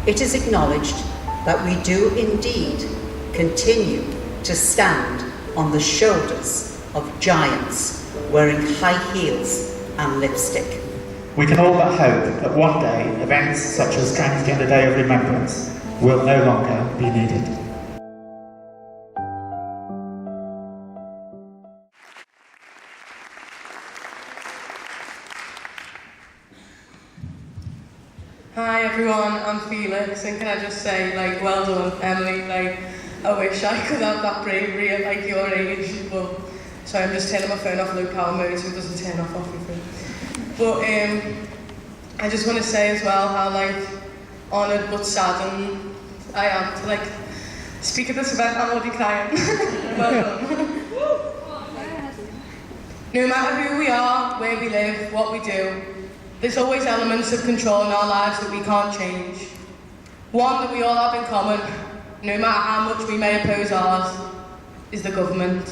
it is acknowledged that we do indeed continue to stand on the shoulders of giants wearing high heels and lipstick. We can all but hope that one day events such as Transgender Day of Remembrance will no longer be needed. Hi everyone, I'm Felix, and can I just say, well done, Emily. I wish I could have that bravery at your age. But sorry, I'm just turning my phone off low power mode so it doesn't turn off everything. But I just want to say as well how honoured but saddened I am to speak at this event. I'm already crying. Well done. No matter who we are, where we live, what we do, there's always elements of control in our lives that we can't change. One that we all have in common, no matter how much we may oppose ours, is the government.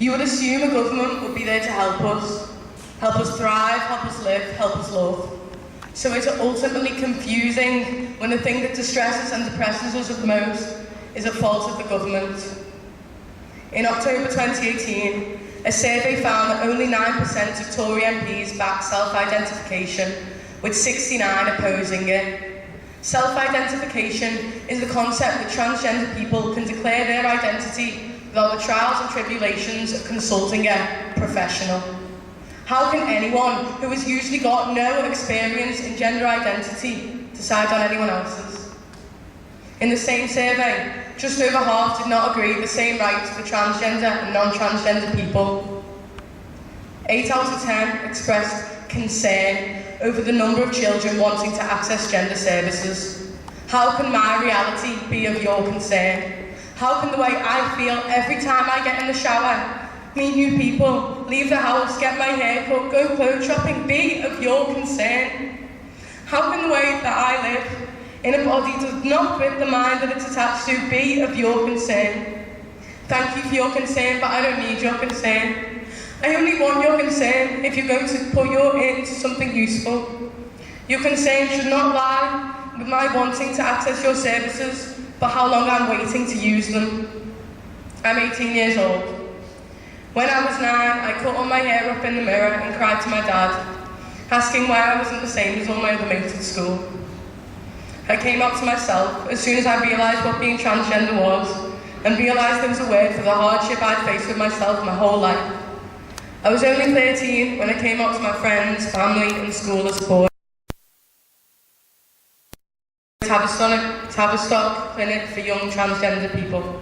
You would assume a government would be there to help us thrive, help us live, help us love. So it's ultimately confusing when the thing that distresses and depresses us the most is a fault of the government. In October 2018, a survey found that only 9% of Tory MPs backed self-identification, with 69 opposing it. Self-identification is the concept that transgender people can declare their identity without the trials and tribulations of consulting a professional. How can anyone who has usually got no experience in gender identity decide on anyone else's? In the same survey, just over half did not agree with the same rights for transgender and non-transgender people. 8 out of 10 expressed concern over the number of children wanting to access gender services. How can my reality be of your concern? How can the way I feel every time I get in the shower, meet new people, leave the house, get my hair cut, go clothes shopping be of your concern? How can the way that I live in a body does not fit the mind that it's attached to be of your concern? Thank you for your concern, but I don't need your concern. I only want your concern if you're going to put your into something useful. Your concern should not lie with my wanting to access your services, but how long I'm waiting to use them. I'm 18 years old. When I was 9, I cut all my hair up in the mirror and cried to my dad, asking why I wasn't the same as all my other mates at school. I came up to myself as soon as I realised what being transgender was, and realised there was a word for the hardship I'd faced with myself my whole life. I was only 13 when I came up to my friends, family and school as a boy. Tavistock Clinic for young transgender people.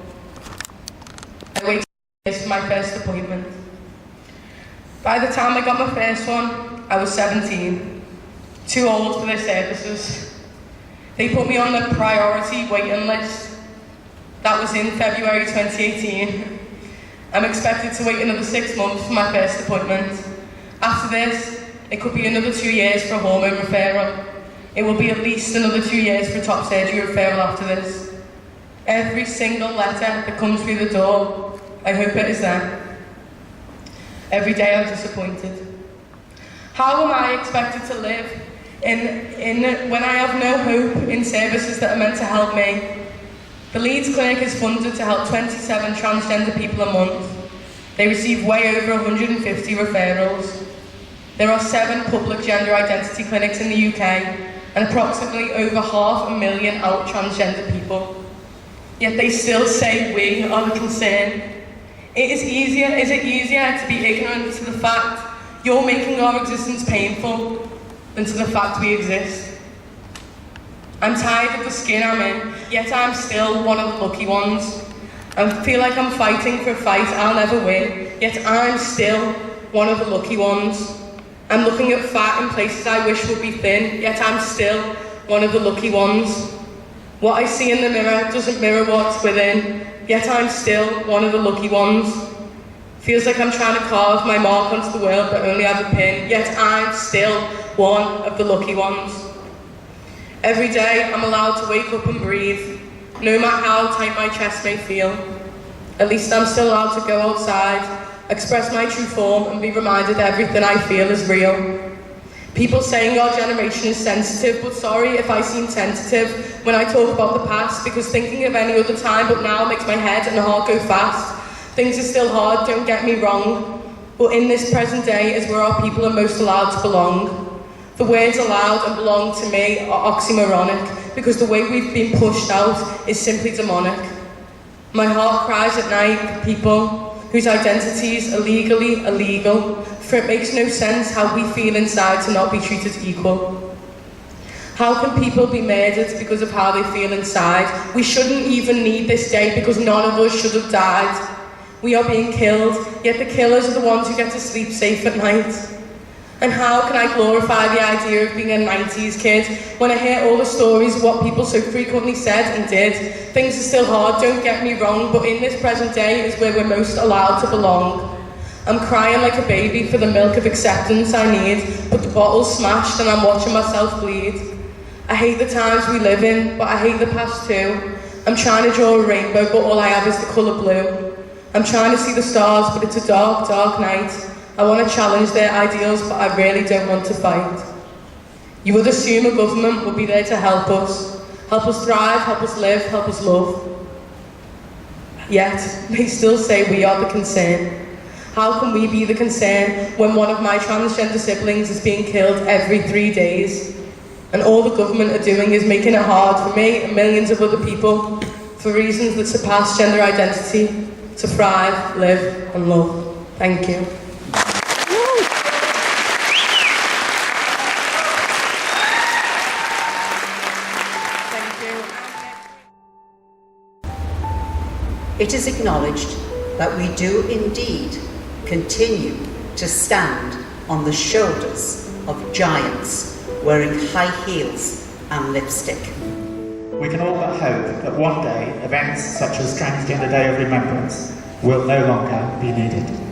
I waited years for my first appointment. By the time I got my first one, I was 17, too old for their services. They put me on the priority waiting list. That was in February 2018. I'm expected to wait another 6 months for my first appointment. After this, it could be another 2 years for a hormone referral. It will be at least another 2 years for a top surgery referral after this. Every single letter that comes through the door, I hope it is there. Every day I'm disappointed. How am I expected to live when I have no hope in services that are meant to help me? The Leeds Clinic is funded to help 27 transgender people a month. They receive way over 150 referrals. There are 7 public gender identity clinics in the UK and approximately over 500,000 out transgender people. Yet they still say we are the concern. Is it easier to be ignorant to the fact you're making our existence painful than to the fact we exist? I'm tired of the skin I'm in, yet I'm still one of the lucky ones. I feel like I'm fighting for a fight I'll never win, yet I'm still one of the lucky ones. I'm looking at fat in places I wish would be thin, yet I'm still one of the lucky ones. What I see in the mirror doesn't mirror what's within, yet I'm still one of the lucky ones. Feels like I'm trying to carve my mark onto the world but only have a pin, yet I'm still one of the lucky ones. Every day I'm allowed to wake up and breathe, no matter how tight my chest may feel. At least I'm still allowed to go outside, express my true form and be reminded everything I feel is real. People saying our generation is sensitive, but sorry if I seem tentative when I talk about the past, because thinking of any other time but now makes my head and heart go fast. Things are still hard, don't get me wrong, but in this present day is where our people are most allowed to belong. The words allowed and belong to me are oxymoronic, because the way we've been pushed out is simply demonic. My heart cries at night for people whose identities are legally illegal, for it makes no sense how we feel inside to not be treated equal. How can people be murdered because of how they feel inside? We shouldn't even need this day because none of us should have died. We are being killed, yet the killers are the ones who get to sleep safe at night. And how can I glorify the idea of being a 90s kid when I hear all the stories of what people so frequently said and did? Things are still hard, don't get me wrong, but in this present day is where we're most allowed to belong. I'm crying like a baby for the milk of acceptance I need, but the bottle's smashed and I'm watching myself bleed. I hate the times we live in, but I hate the past too. I'm trying to draw a rainbow, but all I have is the colour blue. I'm trying to see the stars, but it's a dark, dark night. I want to challenge their ideals, but I really don't want to fight. You would assume a government would be there to help us thrive, help us live, help us love. Yet, they still say we are the concern. How can we be the concern when one of my transgender siblings is being killed every 3 days? And all the government are doing is making it hard for me and millions of other people, for reasons that surpass gender identity, to thrive, live and love. Thank you. It is acknowledged that we do indeed continue to stand on the shoulders of giants wearing high heels and lipstick. We can all but hope that one day events such as Transgender Day of Remembrance will no longer be needed.